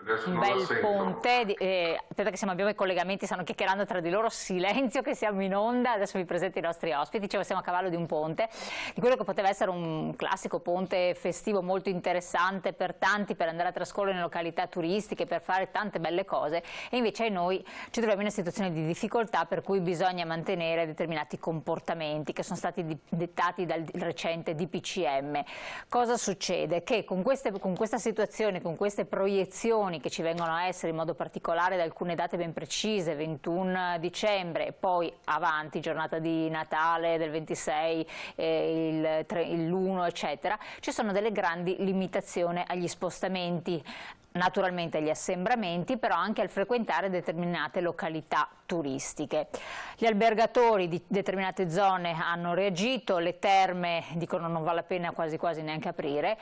Adesso un non la bel sento. ponte. Aspetta che abbiamo i collegamenti, stanno chiacchierando tra di loro, silenzio che siamo in onda, adesso vi presento i nostri ospiti. Dicevo, siamo a cavallo di un ponte, di quello che poteva essere un classico ponte festivo molto interessante per tanti, per andare a trascorrere in località turistiche, per fare tante belle cose, e invece noi ci troviamo in una situazione di difficoltà per cui bisogna mantenere determinati comportamenti che sono stati dettati dal recente DPCM. Cosa succede? Che con questa situazione, con queste proiezioni che ci vengono a essere in modo particolare da alcune date ben precise, 21 dicembre e poi avanti, giornata di Natale del 26, l'1 eccetera, ci sono delle grandi limitazioni agli spostamenti, naturalmente agli assembramenti, però anche al frequentare determinate località turistiche. Gli albergatori di determinate zone hanno reagito, le terme dicono non vale la pena quasi quasi neanche aprire,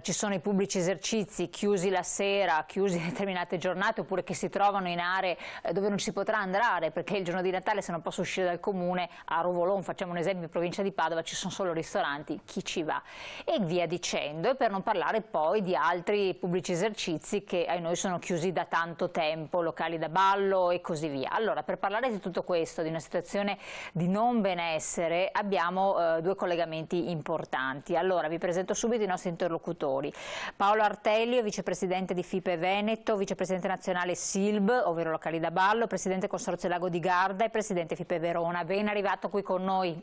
ci sono i pubblici esercizi chiusi la sera, chiusi determinate giornate, oppure che si trovano in aree dove non si potrà andare perché il giorno di Natale, se non posso uscire dal comune, a Rovolon, facciamo un esempio, in provincia di Padova ci sono solo ristoranti, chi ci va? E via dicendo, e per non parlare poi di altri pubblici esercizi che ai noi sono chiusi da tanto tempo, locali da ballo e così via. Allora, per parlare di tutto questo, di una situazione di non benessere, abbiamo due collegamenti importanti. Allora, vi presento subito i nostri interlocutori. Paolo Artelio, vicepresidente di FIPE Veneto, vicepresidente nazionale SILB, ovvero locali da ballo, presidente Consorzio Lago di Garda e presidente FIPE Verona. Ben arrivato qui con noi.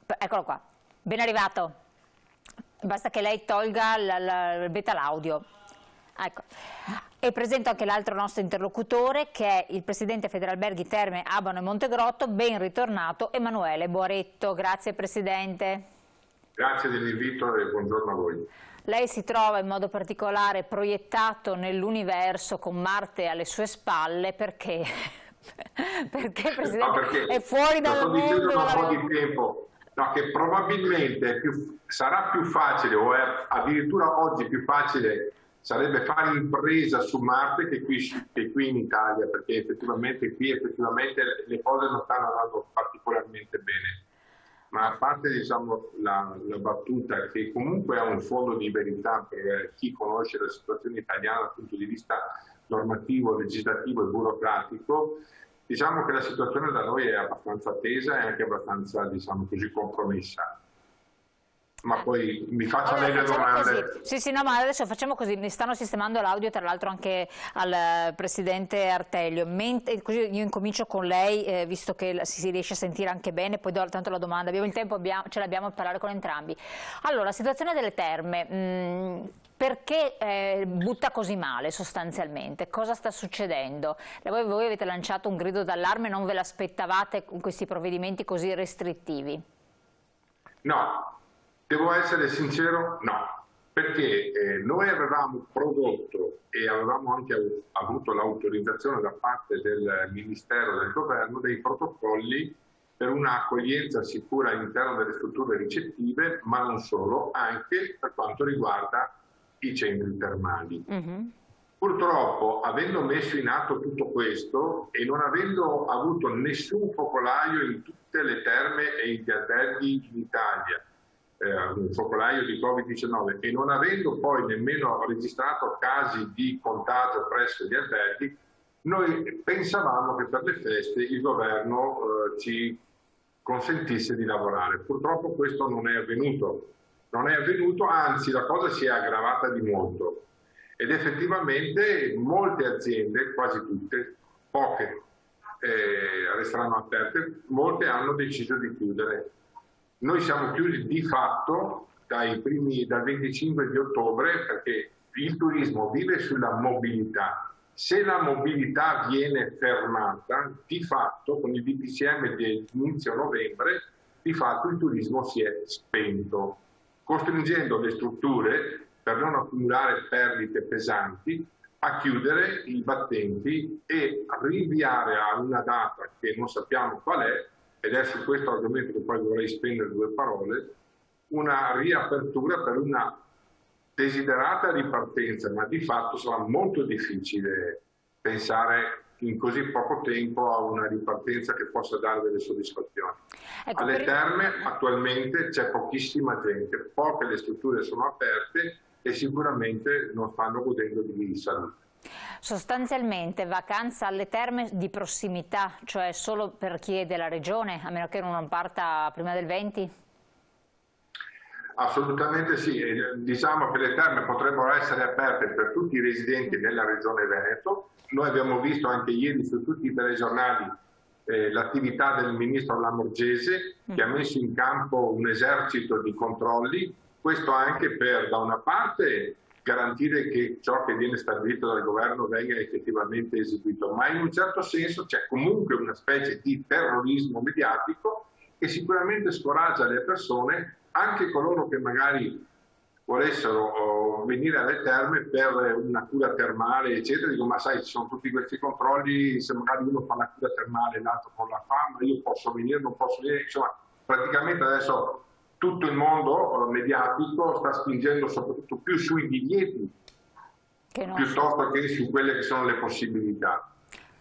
Eccolo qua, ben arrivato. Basta che lei tolga beta l'audio. Ecco. E presento anche l'altro nostro interlocutore, che è il presidente Federalberghi Terme Abano e Montegrotto, ben ritornato, Emanuele Boaretto. Grazie Presidente. Grazie dell'invito e buongiorno a voi. Lei si trova in modo particolare proiettato nell'universo con Marte alle sue spalle perché, perché Presidente, no, perché è fuori dal mondo. Sto dicendo da un po' di tempo. No, che probabilmente sarà più facile, o è addirittura oggi più facile, sarebbe fare impresa su Marte che qui in Italia, perché effettivamente qui le cose non stanno andando particolarmente bene. Ma a parte, diciamo, la battuta, che comunque ha un fondo di verità per chi conosce la situazione italiana dal punto di vista normativo, legislativo e burocratico, diciamo che la situazione da noi è abbastanza tesa e anche abbastanza, diciamo così, compromessa. Ma poi mi faccia lei le domande. Sì, no, ma adesso facciamo così, mi stanno sistemando l'audio tra l'altro anche al presidente Artelio, così io incomincio con lei, visto che si riesce a sentire anche bene, poi do tanto la domanda, abbiamo il tempo, ce l'abbiamo a parlare con entrambi. Allora, la situazione delle terme, perché butta così male sostanzialmente? Cosa sta succedendo? Voi avete lanciato un grido d'allarme, non ve l'aspettavate con questi provvedimenti così restrittivi? No. Devo essere sincero, no, perché noi avevamo prodotto e avevamo anche avuto l'autorizzazione da parte del Ministero del Governo dei protocolli per un'accoglienza sicura all'interno delle strutture ricettive, ma non solo, anche per quanto riguarda i centri termali. Purtroppo, avendo messo in atto tutto questo e non avendo avuto nessun focolaio in tutte le terme e gli alberghi in Italia, un focolaio di Covid-19 e non avendo poi nemmeno registrato casi di contagio presso gli alberghi, noi pensavamo che per le feste il governo ci consentisse di lavorare. Purtroppo questo non è avvenuto. Non è avvenuto, anzi la cosa si è aggravata di molto ed effettivamente molte aziende, quasi tutte, poche resteranno aperte, molte hanno deciso di chiudere. Noi siamo chiusi di fatto dal 25 di ottobre perché il turismo vive sulla mobilità. Se la mobilità viene fermata, di fatto con il DPCM di inizio novembre, di fatto il turismo si è spento, costringendo le strutture, per non accumulare perdite pesanti, a chiudere i battenti e rinviare a una data che non sappiamo qual è, ed è su questo argomento che poi vorrei spendere due parole, una riapertura per una desiderata ripartenza, ma di fatto sarà molto difficile pensare in così poco tempo a una ripartenza che possa dare delle soddisfazioni. Alle terme attualmente c'è pochissima gente, poche le strutture sono aperte e sicuramente non stanno godendo di salute. Sostanzialmente vacanza alle terme di prossimità, cioè solo per chi è della regione, a meno che non parta prima del 20? Assolutamente sì, diciamo che le terme potrebbero essere aperte per tutti i residenti della regione Veneto. Noi abbiamo visto anche ieri su tutti i telegiornali l'attività del ministro Lamorgese, che ha messo in campo un esercito di controlli, questo anche per da una parte garantire che ciò che viene stabilito dal governo venga effettivamente eseguito, ma in un certo senso c'è comunque una specie di terrorismo mediatico che sicuramente scoraggia le persone, anche coloro che magari volessero venire alle terme per una cura termale, eccetera. Dico, ma sai, ci sono tutti questi controlli, se magari uno fa la cura termale e l'altro non la fa, ma io posso venire, non posso venire, insomma, praticamente adesso tutto tutto il mondo mediatico sta spingendo soprattutto più sui biglietti piuttosto che su quelle che sono le possibilità.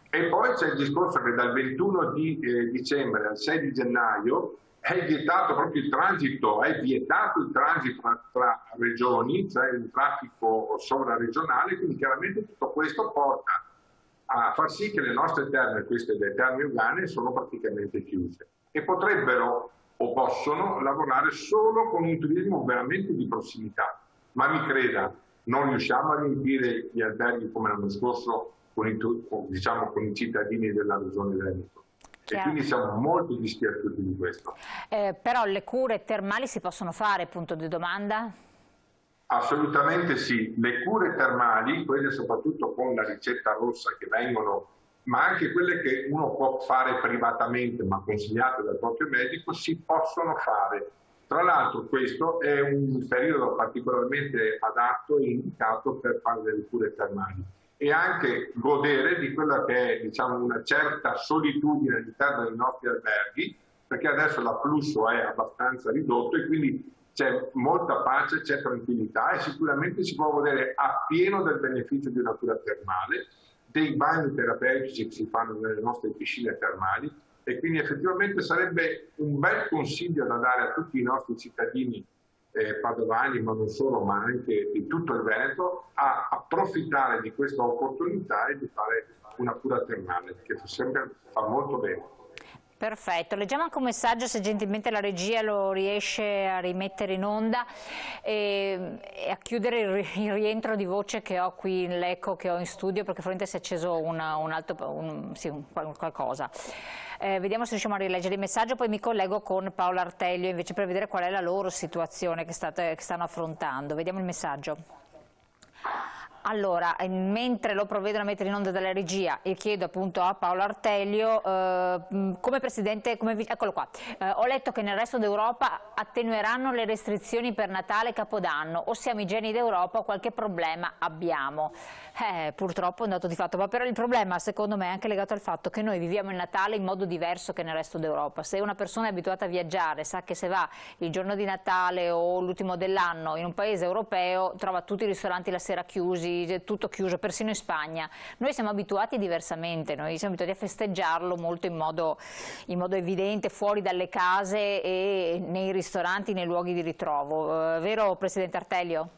E poi c'è il discorso che dal 21 di dicembre al 6 di gennaio è vietato proprio il transito, è vietato il transito tra regioni, cioè il traffico sovraregionale, quindi chiaramente tutto questo porta a far sì che le nostre terme, queste le terme ugane, sono praticamente chiuse e potrebbero o possono lavorare solo con un turismo veramente di prossimità. Ma mi creda, non riusciamo a riempire gli alberghi come l'anno scorso con i cittadini della regione Veneto. E quindi siamo molto dispiaciuti di questo. Però le cure termali si possono fare, punto di domanda? Assolutamente sì, le cure termali, quelle soprattutto con la ricetta rossa che vengono, ma anche quelle che uno può fare privatamente ma consigliate dal proprio medico, si possono fare. Tra l'altro questo è un periodo particolarmente adatto e indicato per fare delle cure termali e anche godere di quella che è, diciamo, una certa solitudine all'interno dei nostri alberghi, perché adesso l'afflusso è abbastanza ridotto e quindi c'è molta pace, c'è tranquillità e sicuramente si può godere appieno del beneficio di una cura termale, dei bagni terapeutici che si fanno nelle nostre piscine termali e quindi effettivamente sarebbe un bel consiglio da dare a tutti i nostri cittadini padovani, ma non solo, ma anche di tutto il Veneto, a approfittare di questa opportunità e di fare una cura termale, che sempre fa molto bene. Perfetto, leggiamo anche un messaggio, se gentilmente la regia lo riesce a rimettere in onda e a chiudere il rientro di voce che ho qui in l'eco che ho in studio, perché probabilmente si è acceso qualcosa. Vediamo se riusciamo a rileggere il messaggio, poi mi collego con Paolo Artelio invece per vedere qual è la loro situazione che stanno affrontando. Vediamo il messaggio. Allora, mentre lo provvedono a mettere in onda dalla regia, io chiedo appunto a Paolo Artelio, come Presidente, eccolo qua, ho letto che nel resto d'Europa attenueranno le restrizioni per Natale e Capodanno, o siamo i geni d'Europa o qualche problema abbiamo. Purtroppo è un dato di fatto, ma però il problema secondo me è anche legato al fatto che noi viviamo il Natale in modo diverso che nel resto d'Europa. Se una persona è abituata a viaggiare, sa che se va il giorno di Natale o l'ultimo dell'anno in un paese europeo trova tutti i ristoranti la sera chiusi, tutto chiuso, persino in Spagna. Noi siamo abituati diversamente, noi siamo abituati a festeggiarlo molto in modo evidente, fuori dalle case e nei ristoranti, nei luoghi di ritrovo. Vero Presidente Artelio?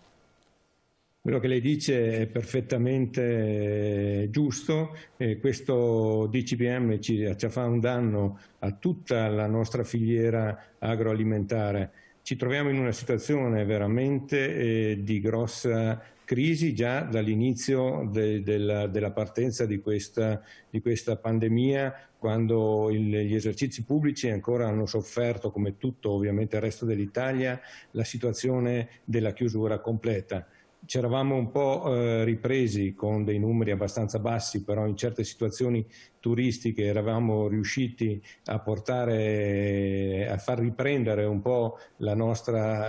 Quello che lei dice è perfettamente giusto, questo DCPM ci fa un danno a tutta la nostra filiera agroalimentare. Ci troviamo in una situazione veramente di grossa crisi già dall'inizio della partenza di questa pandemia, quando gli esercizi pubblici ancora hanno sofferto, come tutto ovviamente il resto dell'Italia, la situazione della chiusura completa. Ci eravamo un po' ripresi con dei numeri abbastanza bassi, però in certe situazioni turistiche eravamo riusciti a far riprendere un po' la nostra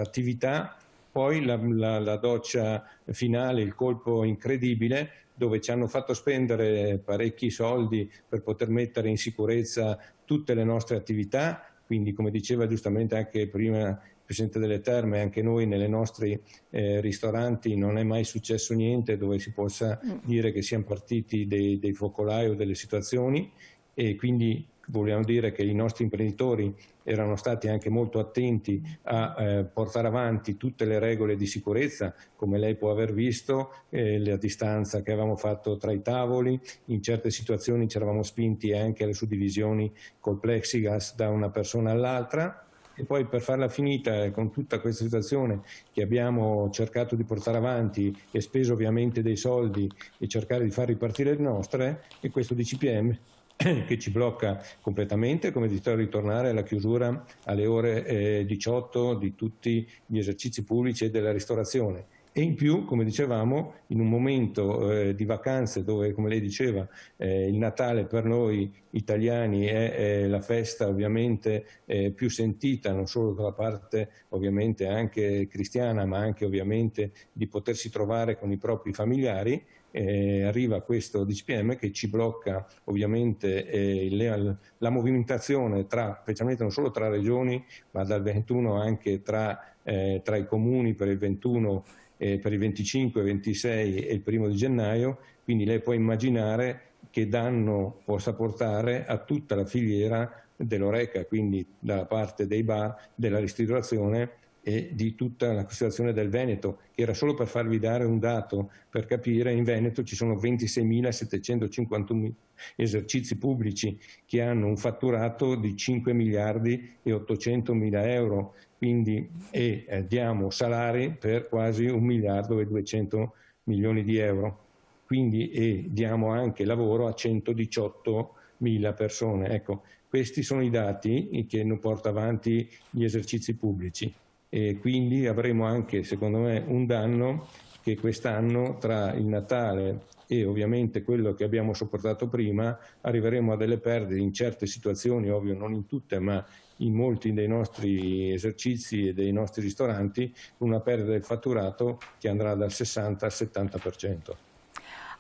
attività. Poi la doccia finale, il colpo incredibile, dove ci hanno fatto spendere parecchi soldi per poter mettere in sicurezza tutte le nostre attività, quindi come diceva giustamente anche prima Presidente delle Terme, anche noi nei nostri ristoranti non è mai successo niente dove si possa dire che siano partiti dei focolai o delle situazioni, e quindi vogliamo dire che i nostri imprenditori erano stati anche molto attenti a portare avanti tutte le regole di sicurezza, come lei può aver visto, la distanza che avevamo fatto tra i tavoli, in certe situazioni ci eravamo spinti anche alle suddivisioni col plexiglass da una persona all'altra. E poi, per farla finita con tutta questa situazione che abbiamo cercato di portare avanti e speso ovviamente dei soldi e cercare di far ripartire le nostre, è questo DCPM che ci blocca completamente, come di ritornare alla chiusura alle ore 18 di tutti gli esercizi pubblici e della ristorazione. E in più, come dicevamo, in un momento di vacanze dove, come lei diceva, il Natale per noi italiani è la festa ovviamente più sentita, non solo dalla parte ovviamente anche cristiana, ma anche ovviamente di potersi trovare con i propri familiari, arriva questo DCPM che ci blocca ovviamente la movimentazione specialmente non solo tra regioni, ma dal 21 anche tra i comuni per il 21, per il 25, 26 e il 1° di gennaio, quindi lei può immaginare che danno possa portare a tutta la filiera dell'Horeca, quindi dalla parte dei bar, della ristorazione e di tutta la situazione del Veneto, che era solo per farvi dare un dato, per capire, in Veneto ci sono 26.751 esercizi pubblici che hanno un fatturato di 5 miliardi e 800 mila euro, quindi diamo salari per quasi 1 miliardo e 200 milioni di euro, quindi diamo anche lavoro a 118 mila persone. Ecco, questi sono i dati che non porta avanti gli esercizi pubblici. E quindi avremo anche, secondo me, un danno che quest'anno, tra il Natale e ovviamente quello che abbiamo sopportato prima, arriveremo a delle perdite in certe situazioni, ovvio non in tutte, ma in molti dei nostri esercizi e dei nostri ristoranti, una perdita del fatturato che andrà dal 60 al 70%.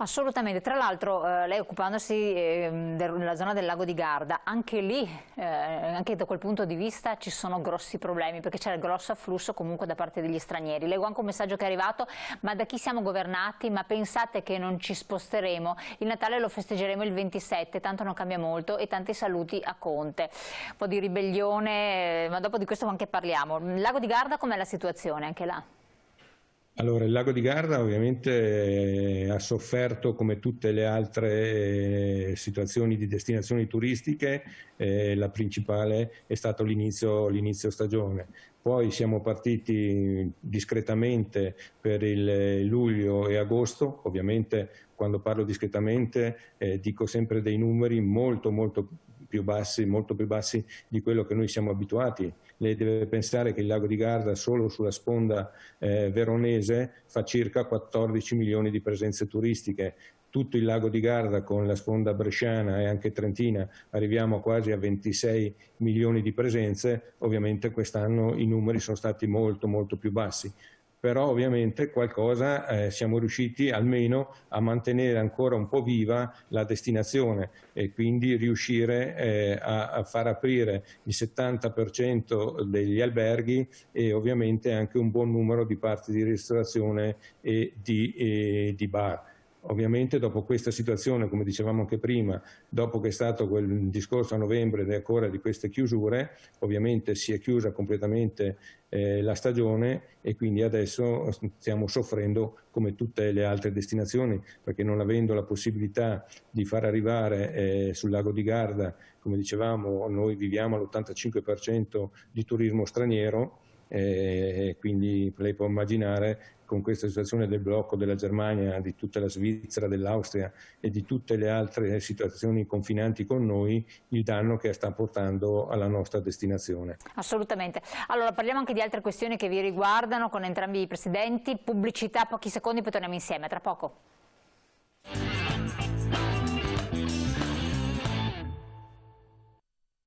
Assolutamente, tra l'altro lei occupandosi della zona del lago di Garda, anche lì, anche da quel punto di vista ci sono grossi problemi perché c'è il grosso afflusso comunque da parte degli stranieri. Leggo anche un messaggio che è arrivato: ma da chi siamo governati? Ma pensate che non ci sposteremo? Il Natale lo festeggeremo il 27, tanto non cambia molto, e tanti saluti a Conte. Un po' di ribellione, ma dopo di questo anche parliamo. Il lago di Garda com'è la situazione anche là? Allora, il lago di Garda ovviamente ha sofferto come tutte le altre situazioni di destinazioni turistiche, la principale è stato l'inizio stagione. Poi siamo partiti discretamente per il luglio e agosto, ovviamente quando parlo discretamente dico sempre dei numeri molto più bassi di quello che noi siamo abituati. Lei deve pensare che il lago di Garda solo sulla sponda veronese fa circa 14 milioni di presenze turistiche. Tutto il lago di Garda con la sponda bresciana e anche trentina arriviamo quasi a 26 milioni di presenze. Ovviamente quest'anno i numeri sono stati molto più bassi. Però ovviamente qualcosa siamo riusciti almeno a mantenere ancora un po' viva la destinazione e quindi riuscire a far aprire il 70% degli alberghi e ovviamente anche un buon numero di parti di ristorazione e di bar. Ovviamente dopo questa situazione, come dicevamo anche prima, dopo che è stato quel discorso a novembre ancora di queste chiusure, ovviamente si è chiusa completamente la stagione e quindi adesso stiamo soffrendo come tutte le altre destinazioni, perché non avendo la possibilità di far arrivare sul lago di Garda, come dicevamo, noi viviamo all'85% di turismo straniero, quindi lei può immaginare con questa situazione del blocco della Germania, di tutta la Svizzera, dell'Austria e di tutte le altre situazioni confinanti con noi, il danno che sta portando alla nostra destinazione. Assolutamente. Allora parliamo anche di altre questioni che vi riguardano con entrambi i presidenti. Pubblicità, pochi secondi, poi torniamo insieme, tra poco.